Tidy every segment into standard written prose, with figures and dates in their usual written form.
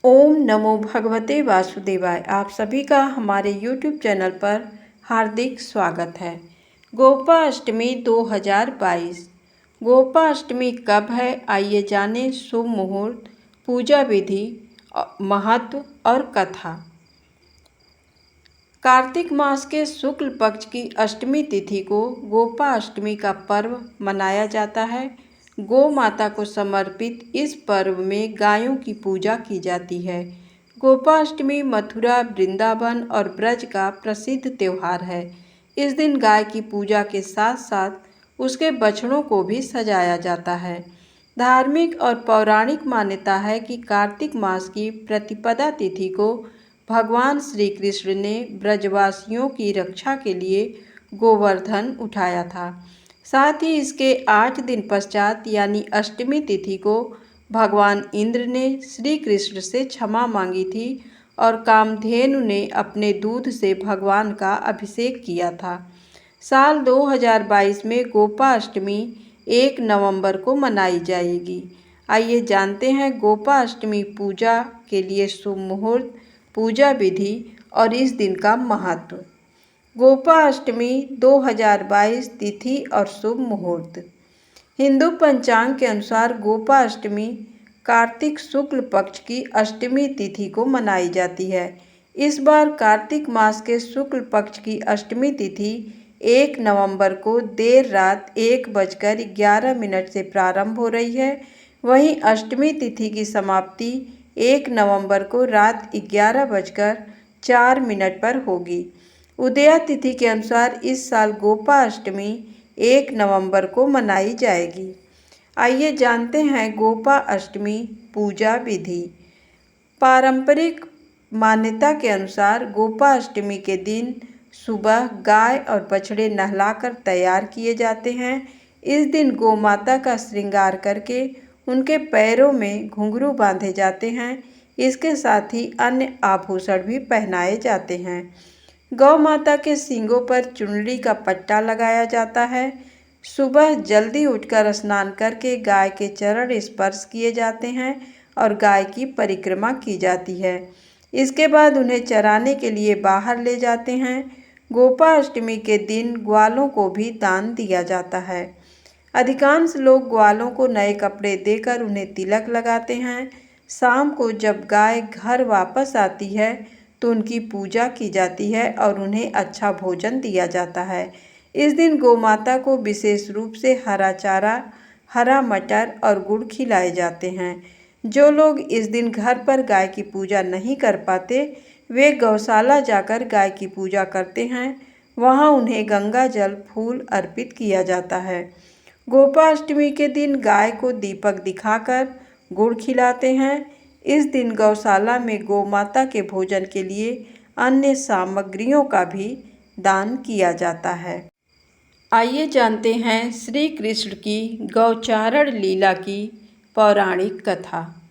ओम नमो भगवते वासुदेवाय। आप सभी का हमारे YouTube चैनल पर हार्दिक स्वागत है। गोपाष्टमी 2022। गोपाष्टमी कब है, आइए जानें शुभ मुहूर्त, पूजा विधि, महत्व और कथा। कार्तिक मास के शुक्ल पक्ष की अष्टमी तिथि को गोपाष्टमी का पर्व मनाया जाता है। गौ माता को समर्पित इस पर्व में गायों की पूजा की जाती है। गोपाष्टमी मथुरा, वृंदावन और ब्रज का प्रसिद्ध त्यौहार है। इस दिन गाय की पूजा के साथ साथ उसके बछड़ों को भी सजाया जाता है। धार्मिक और पौराणिक मान्यता है कि कार्तिक मास की प्रतिपदा तिथि को भगवान श्री कृष्ण ने ब्रजवासियों की रक्षा के लिए गोवर्धन उठाया था। साथ ही इसके 8 दिन पश्चात यानी अष्टमी तिथि को भगवान इंद्र ने श्री कृष्ण से क्षमा मांगी थी और कामधेनु ने अपने दूध से भगवान का अभिषेक किया था। साल 2022 में गोपाष्टमी 1 नवंबर को मनाई जाएगी। आइए जानते हैं गोपाष्टमी पूजा के लिए शुभ मुहूर्त, पूजा विधि और इस दिन का महत्व। गोपाष्टमी 2022 तिथि और शुभ मुहूर्त। हिंदू पंचांग के अनुसार गोपाष्टमी कार्तिक शुक्ल पक्ष की अष्टमी तिथि को मनाई जाती है। इस बार कार्तिक मास के शुक्ल पक्ष की अष्टमी तिथि 1 नवंबर को देर रात 1:11 से प्रारंभ हो रही है। वहीं अष्टमी तिथि की समाप्ति 1 नवंबर को रात 11:04 पर होगी। उदया तिथि के अनुसार इस साल गोपाष्टमी 1 नवंबर को मनाई जाएगी। आइए जानते हैं गोपा अष्टमी पूजा विधि। पारंपरिक मान्यता के अनुसार गोपाष्टमी के दिन सुबह गाय और बछड़े नहलाकर तैयार किए जाते हैं। इस दिन गोमाता का श्रृंगार करके उनके पैरों में घुंघरू बांधे जाते हैं। इसके साथ ही अन्य आभूषण भी पहनाए जाते हैं। गौ माता के सींगों पर चुनरी का पट्टा लगाया जाता है। सुबह जल्दी उठकर स्नान करके गाय के चरण स्पर्श किए जाते हैं और गाय की परिक्रमा की जाती है। इसके बाद उन्हें चराने के लिए बाहर ले जाते हैं। गोपाष्टमी के दिन ग्वालों को भी दान दिया जाता है। अधिकांश लोग ग्वालों को नए कपड़े देकर उन्हें तिलक लगाते हैं। शाम को जब गाय घर वापस आती है तो उनकी पूजा की जाती है और उन्हें अच्छा भोजन दिया जाता है। इस दिन गोमाता को विशेष रूप से हरा चारा, हरा मटर और गुड़ खिलाए जाते हैं। जो लोग इस दिन घर पर गाय की पूजा नहीं कर पाते, वे गौशाला जाकर गाय की पूजा करते हैं। वहां उन्हें गंगा जल, फूल अर्पित किया जाता है। गोपाष्टमी के दिन गाय को दीपक दिखाकर गुड़ खिलाते हैं। इस दिन गौशाला में गोमाता के भोजन के लिए अन्य सामग्रियों का भी दान किया जाता है। आइए जानते हैं श्री कृष्ण की गौचारण लीला की पौराणिक कथा।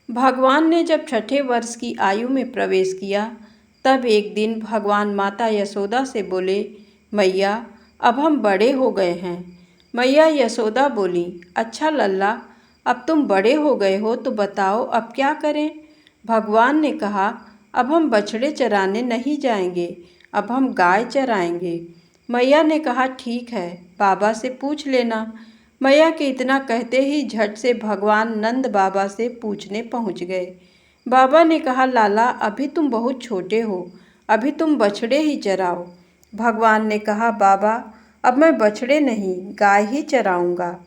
भगवान ने जब छठे वर्ष की आयु में प्रवेश किया, तब एक दिन भगवान माता यशोदा से बोले, मैया अब हम बड़े हो गए हैं। मैया यशोदा बोली, अच्छा लल्ला, अब तुम बड़े हो गए हो तो बताओ अब क्या करें। भगवान ने कहा, अब हम बछड़े चराने नहीं जाएंगे, अब हम गाय चराएंगे। मैया ने कहा, ठीक है, बाबा से पूछ लेना। मैया के इतना कहते ही झट से भगवान नंद बाबा से पूछने पहुंच गए। बाबा ने कहा, लाला अभी तुम बहुत छोटे हो, अभी तुम बछड़े ही चराओ। भगवान ने कहा, बाबा अब मैं बछड़े नहीं गाय ही चराऊंगा।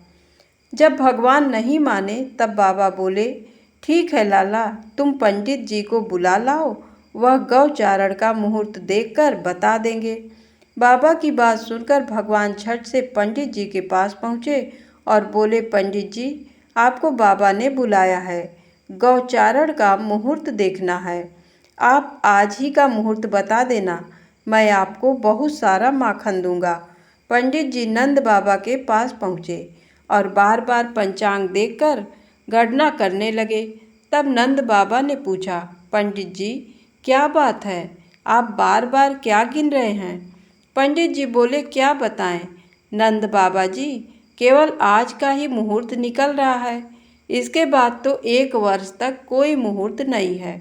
जब भगवान नहीं माने तब बाबा बोले, ठीक है लाला, तुम पंडित जी को बुला लाओ, वह गौचारण का मुहूर्त देखकर बता देंगे। बाबा की बात सुनकर भगवान झट से पंडित जी के पास पहुँचे और बोले, पंडित जी आपको बाबा ने बुलाया है, गौचारण का मुहूर्त देखना है। आप आज ही का मुहूर्त बता देना, मैं आपको बहुत सारा माखन दूंगा। पंडित जी नंद बाबा के पास पहुँचे और बार बार पंचांग देखकर गणना करने लगे। तब नंद बाबा ने पूछा, पंडित जी क्या बात है, आप बार बार क्या गिन रहे हैं। पंडित जी बोले, क्या बताएं नंद बाबा जी, केवल आज का ही मुहूर्त निकल रहा है। इसके बाद तो 1 वर्ष तक कोई मुहूर्त नहीं है।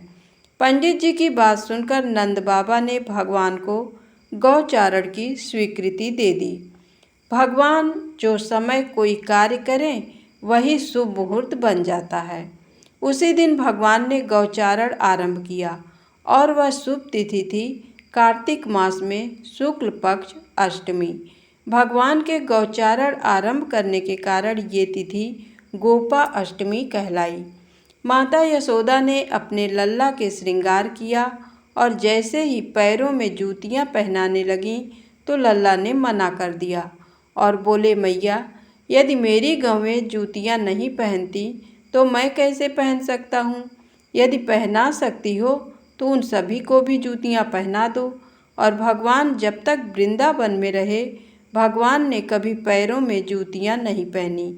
पंडित जी की बात सुनकर नंद बाबा ने भगवान को गौचारण की स्वीकृति दे दी। भगवान जो समय कोई कार्य करें वही शुभ मुहूर्त बन जाता है। उसी दिन भगवान ने गौचारण आरंभ किया और वह शुभ तिथि थी कार्तिक मास में शुक्ल पक्ष अष्टमी। भगवान के गौचारण आरंभ करने के कारण ये तिथि गोपा अष्टमी कहलाई। माता यशोदा ने अपने लल्ला के श्रृंगार किया और जैसे ही पैरों में जूतियां पहनाने लगीं तो लल्ला ने मना कर दिया और बोले, मैया यदि मेरी गौवें जूतियां नहीं पहनती तो मैं कैसे पहन सकता हूँ। यदि पहना सकती हो तो उन सभी को भी जूतियां पहना दो। और भगवान जब तक वृंदावन में रहे भगवान ने कभी पैरों में जूतियां नहीं पहनी।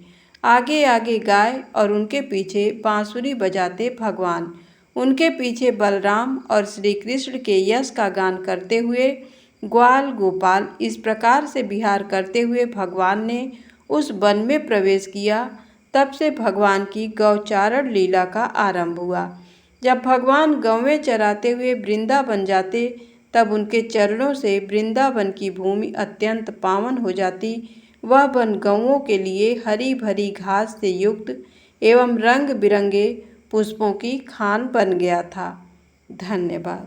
आगे आगे गाय और उनके पीछे बांसुरी बजाते भगवान, उनके पीछे बलराम और श्री कृष्ण के यश का गान करते हुए ग्वाल गोपाल इस प्रकार से विहार करते हुए भगवान ने उस वन में प्रवेश किया। तब से भगवान की गौचारण लीला का आरंभ हुआ। जब भगवान गौवें चराते हुए वृंदावन जाते तब उनके चरणों से वृंदावन की भूमि अत्यंत पावन हो जाती। वह वन गौओं के लिए हरी भरी घास से युक्त एवं रंग बिरंगे पुष्पों की खान बन गया था। धन्यवाद।